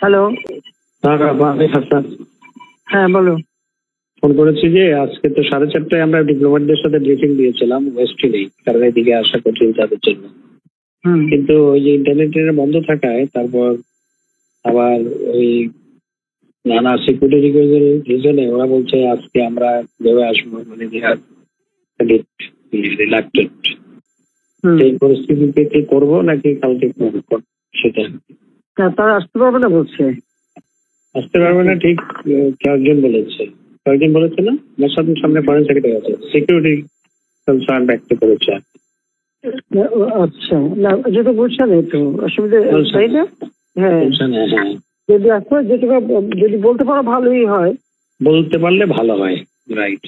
Hello. হ্যাঁ বলো। Phone করেছি যে আজকে তো 4:30টায় আমরা ডিপ্লোম্যাটদের সাথে ব্রিফিং দিয়েছিলাম ওয়েস্টে নেই, কারণ এদিকে আসা কঠিন তাদের জন্য। কিন্তু ওই যে ইন্টারনেটের বন্ধ থাকায় তারপর আবার ওই নানা সিকিউরিটি রিজনে ওরা বলছে আজকে আমরা ভেবে আসবো, মানে রিলাক্টেড। সেই পরিস্থিতিতে কি করবো নাকি কালকে করবো সেটা তারা আসতে পারবে না বলছে। আসতে পারবে না ঠিক কয়েকজন বলেছে না, আমার সামনে ফরেন সেক্রেটারি আছে, সিকিউরিটি কনসার্ন ব্যক্ত করেছে। আচ্ছা, না যেটা বলছেন তো অসুবিধা তাই না? হ্যাঁ যদি আসতে যদি বলতে পারো ভালোই হয়, বলতে পারলে ভালো হয়। রাইট,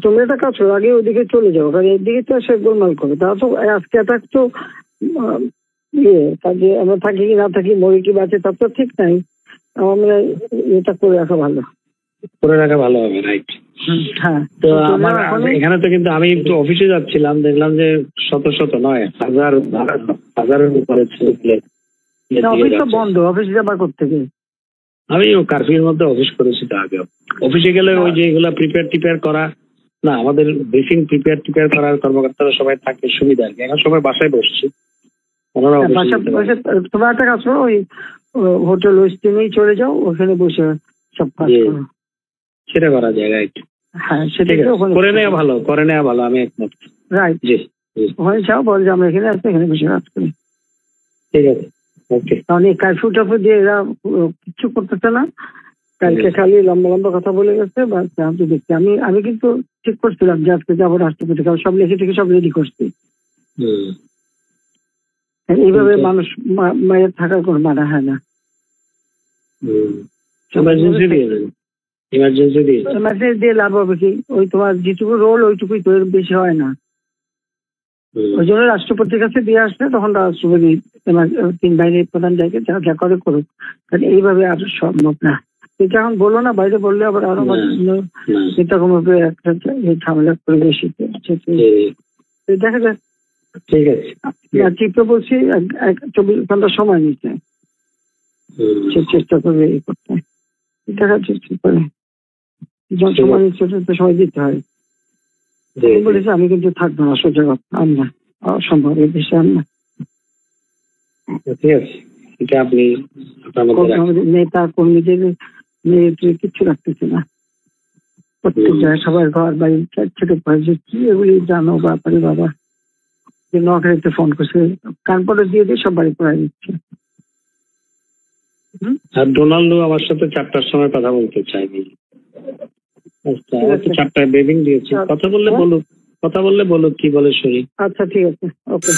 তোমরা একটা কাজ করো, আগে ওইদিকে চলে যাও, কারণ এদিকে তো সে গোলমাল করে। তারা তো আজকে অ্যাটাক তো কাজে আমরা থাকি কি না থাকি, মরে কি বাঁচে তার তো ঠিক নাই। আমরা এটা করে রাখা ভালো হবে। রাইট। হ্যাঁ, তো আমার এখানে তো কিন্তু আমি একটু অফিসে যাচ্ছিলাম, দেখলাম যে শত নয় হাজারের উপরে অফিস তো বন্ধ, অফিসে যাবার করতে গিয়ে আমি কারফিউর মধ্যে অফিস করেছি। তো আগে অফিসে গেলে ওই যে এগুলা প্রিপেয়ার করা না, আমাদের ব্রিফিং প্রিপেয়ার করার কর্মকর্তারা সবাই থাকে, সুবিধা আর কি। এখন সবাই বাসায় বসছি, তোমার একটা কাজ করো, ওই হোটেল ওয়েস্টিনেই চলে যাও, ওখানে বসে সব কাজ করো। সেটা করা যায়। রাইট। হ্যাঁ, সেটা করে নেওয়া ভালো। আমি একমত। রাইট। জি, ওখানে যাও, বল যে আমরা এখানে আসছি, এখানে বসে কাজ করি। ঠিক আছে, ওকে। কারণ এই কারফিউ টাফিউ দিয়ে এরা কিচ্ছু করতেছে না। কালকে খালি লম্বা কথা বলে গেছে। দেখছি আমি কিন্তু ঠিক করছিলাম যে আজকে যাবো রাষ্ট্রপতি, কারণ সব লিখে থেকে সব রেডি করছি। এইভাবে মানুষ মায়ের থাকার কোনো মানা হয় না। ইমার্জেন্সি দিয়ে লাভ হবে কি? ওই তোমার যেটুকু রোল ওইটুকুই তো, বেশি হয় না। ওই জন্য রাষ্ট্রপতির কাছে দিয়ে আসলে তখন রাষ্ট্রপতি 3 বাহিনীর প্রধান জায়গায় যা করে করুক, কারণ এইভাবে আর সম্ভব না। এটা এখন বললো না, বাইরে বললে আবার আরো এরকম ভাবে একটা ঝামেলা করে বেশি দেখা যায়। ঠিক আছে, চিত্র বলছি 24 ঘন্টা সময় নিচ্ছে, সে চেষ্টা করবে এই করতে। দেখা যাচ্ছে কি করে, যখন সময় নিচ্ছে সময় দিতে হয়। বলেছে আমি কিন্তু থাকবো না, সোজা কথা আর না, অসম্ভব এই দেশে আর না। ঠিক আছে, এটা আপনি নেতা কর্মীদের কিচ্ছু রাখতেছে না। প্রত্যেক জায়গায় সবার ঘর বাড়ি ছোট যে কি এগুলি জানো ব্যাপারে বাবা, যে নখারিতে ফোন করছে, কানপরে দিয়ে দিয়ে সব বাড়ি পড়াই দিচ্ছে। আর ডোনাল্ডো আমার সাথে 4টার সময় কথা বলতে চাইনি। আচ্ছা, 4টায় ব্রিফিং দিয়েছি। কথা বললে বলুক কি বলে শরীর। আচ্ছা ঠিক আছে, ওকে।